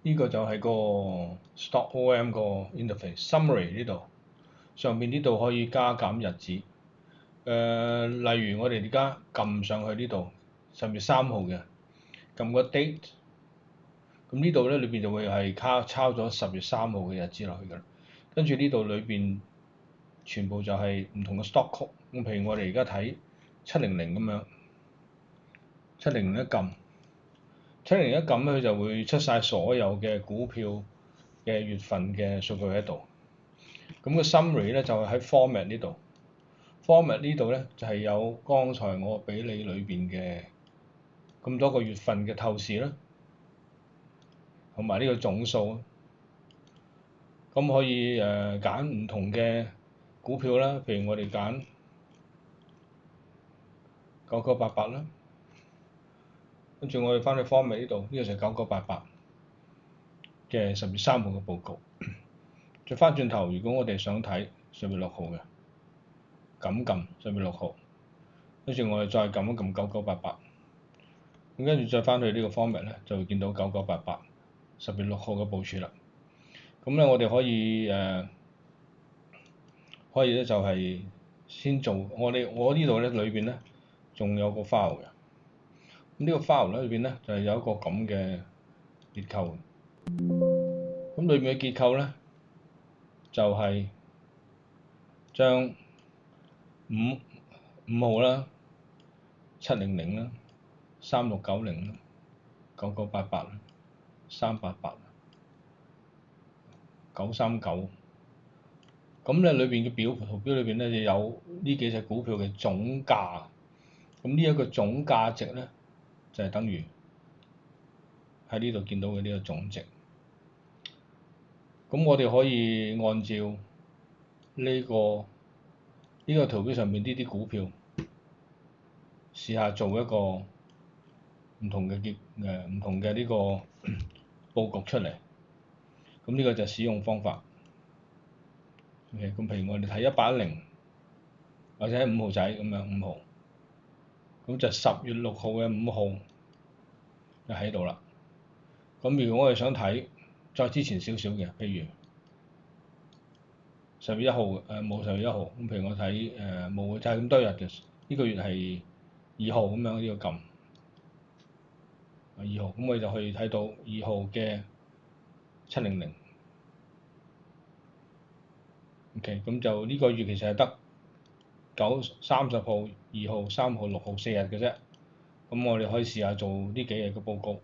呢個就係個 Stock OM 個 interface summary 呢度，上邊呢度可以加減日子。例如我哋而家撳上去呢度10月3號嘅，撳個 date，咁呢度咧裏邊就會係抄咗10月3號嘅日子落去㗎啦。跟住呢度裏邊全部就係唔同嘅 stock code。咁譬如我哋而家睇700咁樣，700一撳，700一撳咧，佢就會出晒所有嘅股票嘅月份嘅數據喺度。咁個 summary 咧就係喺 format 呢度。format 呢度咧就係有剛才我俾你裏邊嘅咁多個月份嘅透視啦，同埋呢個總數。咁可以揀唔同嘅股票啦，譬如我哋揀9988啦，跟住我哋翻去 format 呢度，呢個就係9988嘅10月3號嘅報告。再翻轉頭，如果我哋想睇10月6號嘅，咁撳10月6號，跟住我哋再撳一撳9988，咁跟住再翻去呢個 format 咧，就會見到9988 10月6號嘅部署啦。咁咧我哋可以咧就係先做我呢度咧裏邊咧仲有個 file 嘅。咁呢個 file 咧裏邊咧就係有一個咁嘅結構。咁裏面嘅結構咧就係將5號啦、700啦、3690啦、9988啦、388啦、939。咁咧裏邊嘅圖表裏邊咧就有呢幾隻股票嘅總價。咁呢一個總價值咧就係等於喺呢度見到嘅呢個總值。咁我哋可以按照呢個圖表上面呢啲股票試下做一個唔同嘅呢個佈局出嚟。咁呢個就係使用方法。OK，咁譬如我哋睇1810或者5號仔咁樣5號，咁就10月6號嘅5號就喺度啦。咁如果我哋想睇再之前少少嘅，譬如10月1號冇10月1號，咁譬如我睇冇就係咁多日嘅，呢個月係2號咁樣，呢個撳2號，咁我哋就可以睇到2號嘅700。OK，咁就呢個月其實係得30號、2號、3號、6號4日嘅啫。咁我哋可以試下做呢幾日嘅報告。